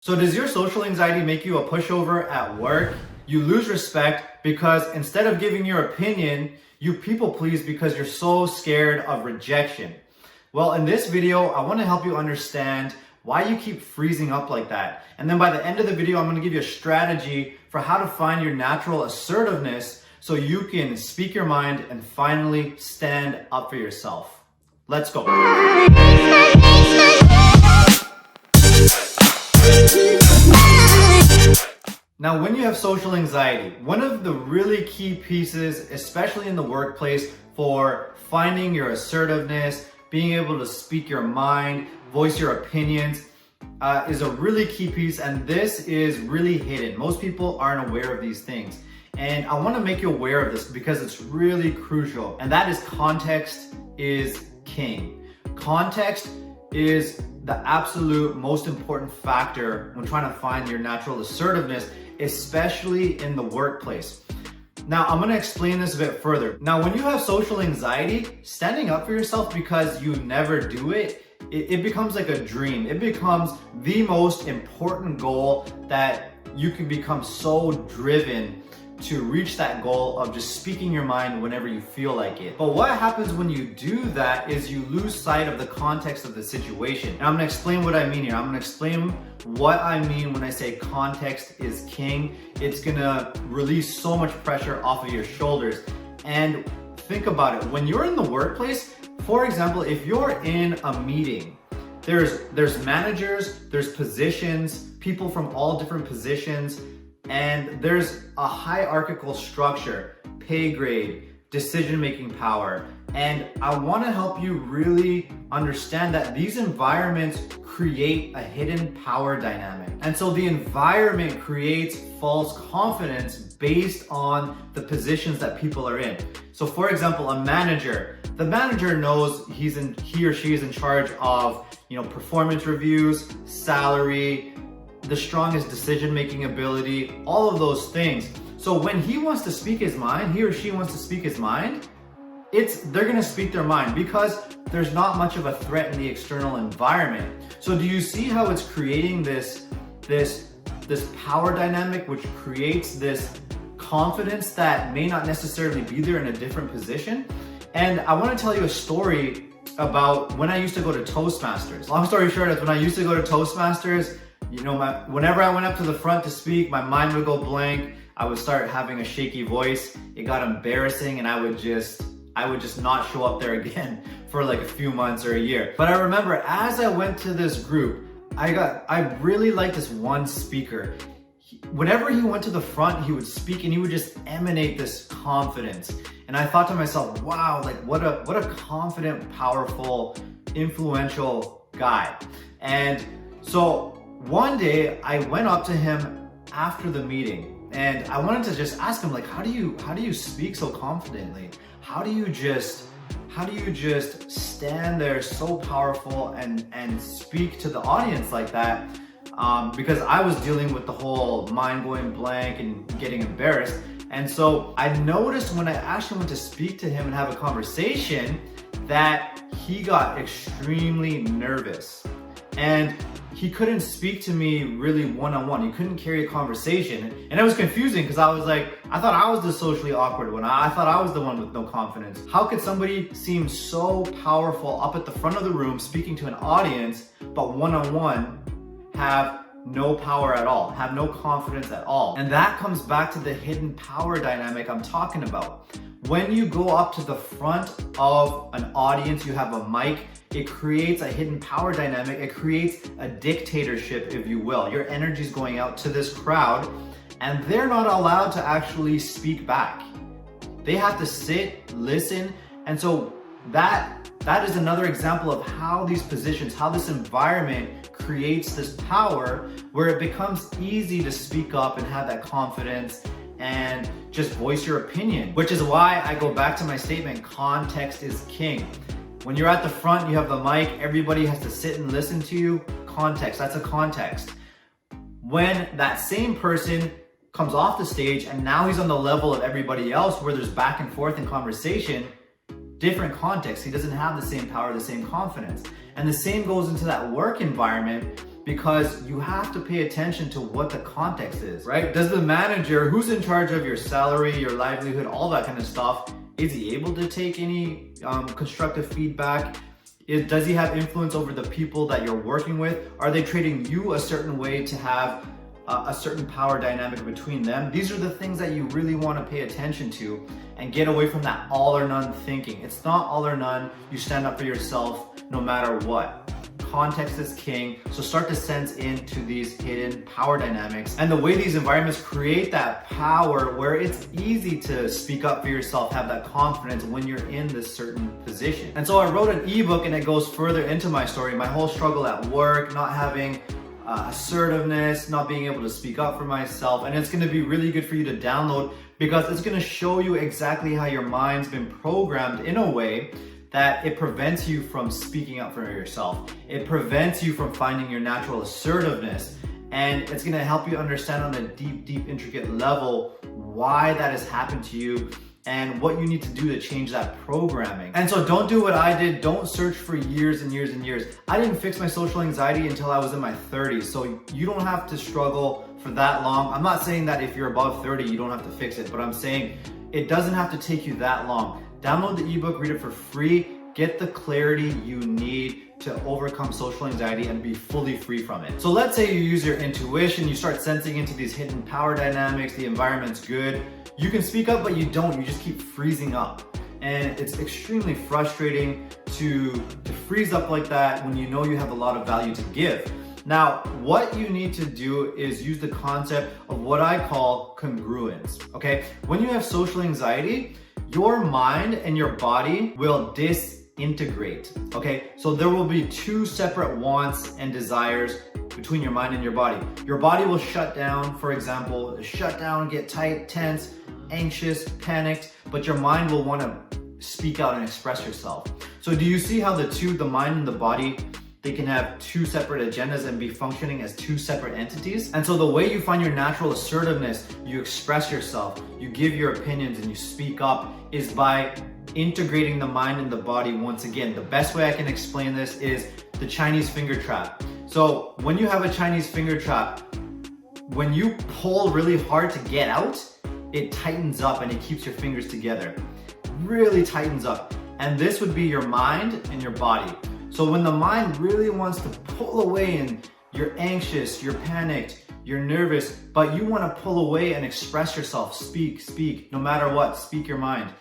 So does your social anxiety make you a pushover at work? You lose respect because instead of giving your opinion, you people please because you're so scared of rejection. Well, in this video, I want to help you understand why you keep freezing up like that. And then by the end of the video, I'm going to give you a strategy for how to find your natural assertiveness so you can speak your mind and finally stand up for yourself. Let's go. Now, when you have social anxiety, one of the really key pieces, especially in the workplace, for finding your assertiveness, being able to speak your mind, voice your opinions, is a really key piece, and this is really hidden. Most people aren't aware of these things. And I want to make you aware of this because it's really crucial, and that is context is king. Context is the absolute most important factor when trying to find your natural assertiveness, especially in the workplace. Now, I'm going to explain this a bit further. Now, when you have social anxiety, standing up for yourself because you never do it, it becomes like a dream. It becomes the most important goal that you can become so driven to reach that goal of just speaking your mind whenever you feel like it. But what happens when you do that is you lose sight of the context of the situation. And I'm gonna explain what I mean here. I'm gonna explain what I mean when I say context is king. It's gonna release so much pressure off of your shoulders. And think about it, when you're in the workplace, for example, if you're in a meeting, there's managers, there's positions, people from all different positions, and there's a hierarchical structure, pay grade, decision-making power. And I want to help you really understand that these environments create a hidden power dynamic. And so the environment creates false confidence based on the positions that people are in. So for example, a manager, the manager knows he or she is in charge of, performance reviews, salary, the strongest decision-making ability, all of those things. So when he wants to speak his mind, he or she wants to speak his mind, they're gonna speak their mind because there's not much of a threat in the external environment. So do you see how it's creating this power dynamic, which creates this confidence that may not necessarily be there in a different position? And I wanna tell you a story about when I used to go to Toastmasters. Long story short is when I used to go to Toastmasters, whenever I went up to the front to speak, my mind would go blank. I would start having a shaky voice. It got embarrassing, and I would just not show up there again for like a few months or a year. But I remember as I went to this group, I really liked this one speaker. Whenever he went to the front, he would speak and he would just emanate this confidence. And I thought to myself, wow, like what a confident, powerful, influential guy. And so one day I went up to him after the meeting and I wanted to just ask him, like, how do you speak so confidently? How do you just stand there so powerful and speak to the audience like that? Because I was dealing with the whole mind going blank and getting embarrassed. And so I noticed when I actually went to speak to him and have a conversation that he got extremely nervous. And he couldn't speak to me really one-on-one. He couldn't carry a conversation. And it was confusing because I was like, I thought I was the socially awkward one. I thought I was the one with no confidence. How could somebody seem so powerful up at the front of the room speaking to an audience, but one-on-one have no power at all, have no confidence at all? And that comes back to the hidden power dynamic I'm talking about. When you go up to the front of an audience, you have a mic, it creates a hidden power dynamic. It creates a dictatorship, if you will. Your energy is going out to this crowd and they're not allowed to actually speak back. They have to sit, listen. And so that is another example of how these positions, how this environment creates this power where it becomes easy to speak up and have that confidence and just voice your opinion, which is why I go back to my statement, context is king. When you're at the front, you have the mic, everybody has to sit and listen to you. Context, that's a context. When that same person comes off the stage and now he's on the level of everybody else where there's back and forth in conversation, different context. He doesn't have the same power, the same confidence. And the same goes into that work environment, because you have to pay attention to what the context is, right? Does the manager who's in charge of your salary, your livelihood, all that kind of stuff, is he able to take any constructive feedback? Does he have influence over the people that you're working with? Are they treating you a certain way to have a certain power dynamic between them? These are the things that you really want to pay attention to and get away from that all or none thinking. It's not all or none. You stand up for yourself no matter what. Context is king, so start to sense into these hidden power dynamics and the way these environments create that power where it's easy to speak up for yourself, have that confidence when you're in this certain position. And so I wrote an ebook, and it goes further into my story, my whole struggle at work, not having assertiveness, not being able to speak up for myself. And it's going to be really good for you to download, because it's going to show you exactly how your mind's been programmed in a way that it prevents you from speaking up for yourself. It prevents you from finding your natural assertiveness. And it's gonna help you understand on a deep, intricate level why that has happened to you and what you need to do to change that programming. And so don't do what I did. Don't search for years and years and years. I didn't fix my social anxiety until I was in my 30s. So you don't have to struggle for that long. I'm not saying that if you're above 30, you don't have to fix it, but I'm saying it doesn't have to take you that long. Download the ebook, read it for free, get the clarity you need to overcome social anxiety and be fully free from it. So let's say you use your intuition, you start sensing into these hidden power dynamics, the environment's good. You can speak up, but you don't, you just keep freezing up. And it's extremely frustrating to freeze up like that when you know you have a lot of value to give. Now, what you need to do is use the concept of what I call congruence, okay? When you have social anxiety, your mind and your body will disintegrate, okay? So there will be two separate wants and desires between your mind and your body. Your body will shut down, for example, shut down, get tight, tense, anxious, panicked, but your mind will want to speak out and express yourself. So do you see how the mind and the body, they can have two separate agendas and be functioning as two separate entities? And so the way you find your natural assertiveness, you express yourself, you give your opinions, and you speak up is by integrating the mind and the body once again. The best way I can explain this is the Chinese finger trap. So when you have a Chinese finger trap, when you pull really hard to get out, it tightens up and it keeps your fingers together. Really tightens up. And this would be your mind and your body. So when the mind really wants to pull away and you're anxious, you're panicked, you're nervous, but you want to pull away and express yourself, speak, no matter what, speak your mind.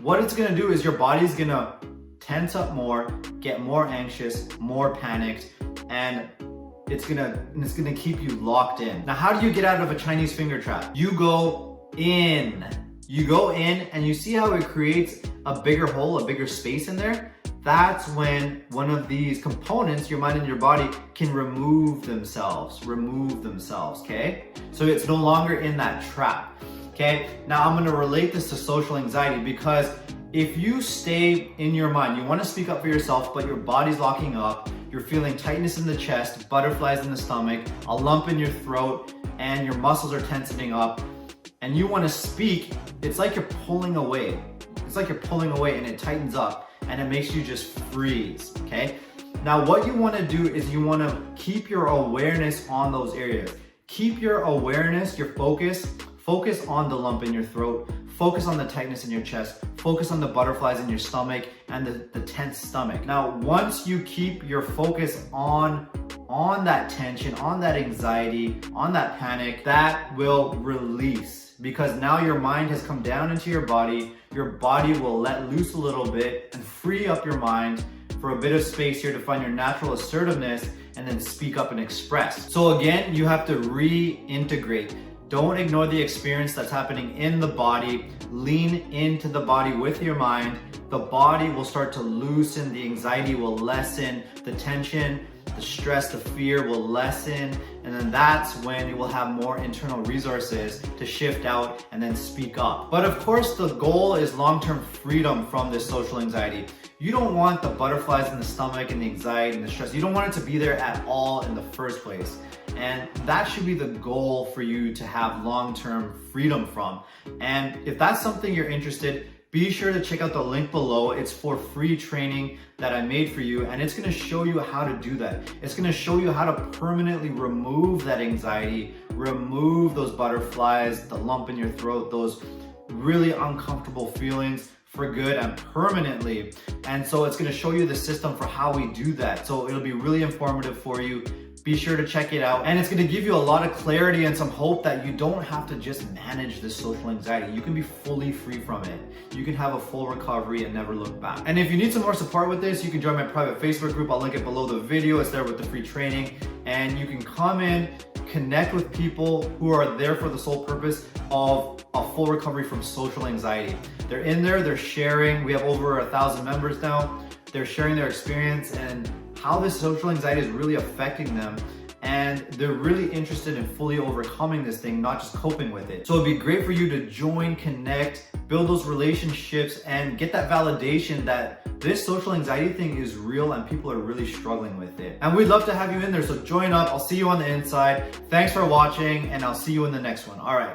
What it's going to do is your body's going to tense up more, get more anxious, more panicked, and it's going to keep you locked in. Now, how do you get out of a Chinese finger trap? You go in. You go in and you see how it creates a bigger hole, a bigger space in there? That's when one of these components, your mind and your body, can remove themselves, okay? So it's no longer in that trap, okay? Now I'm gonna relate this to social anxiety, because if you stay in your mind, you wanna speak up for yourself, but your body's locking up, you're feeling tightness in the chest, butterflies in the stomach, a lump in your throat, and your muscles are tensing up, and you wanna speak, it's like you're pulling away. It's like you're pulling away and it tightens up and it makes you just freeze, okay? Now what you wanna do is you wanna keep your awareness on those areas. Keep your awareness, your focus on the lump in your throat, focus on the tightness in your chest, focus on the butterflies in your stomach and the tense stomach. Now, once you keep your focus on that tension, on that anxiety, on that panic, that will release. Because now your mind has come down into your body will let loose a little bit and free up your mind for a bit of space here to find your natural assertiveness and then speak up and express. So again, you have to reintegrate. Don't ignore the experience that's happening in the body. Lean into the body with your mind. The body will start to loosen, the anxiety will lessen, the tension, the stress, the fear will lessen, and then that's when you will have more internal resources to shift out and then speak up. But of course, the goal is long-term freedom from this social anxiety. You don't want the butterflies in the stomach and the anxiety and the stress. You don't want it to be there at all in the first place. And that should be the goal for you to have long-term freedom from. And if that's something you're interested, be sure to check out the link below. It's for free training that I made for you, and it's gonna show you how to do that. It's gonna show you how to permanently remove that anxiety, remove those butterflies, the lump in your throat, those really uncomfortable feelings for good and permanently. And so it's gonna show you the system for how we do that. So it'll be really informative for you. Be sure to check it out. And it's gonna give you a lot of clarity and some hope that you don't have to just manage this social anxiety. You can be fully free from it. You can have a full recovery and never look back. And if you need some more support with this, you can join my private Facebook group. I'll link it below the video. It's there with the free training. And you can come in, connect with people who are there for the sole purpose of a full recovery from social anxiety. They're in there, they're sharing. We have over 1,000 members now. They're sharing their experience and how this social anxiety is really affecting them. And they're really interested in fully overcoming this thing, not just coping with it. So it'd be great for you to join, connect, build those relationships, and get that validation that this social anxiety thing is real and people are really struggling with it. And we'd love to have you in there, so join up. I'll see you on the inside. Thanks for watching, and I'll see you in the next one. All right.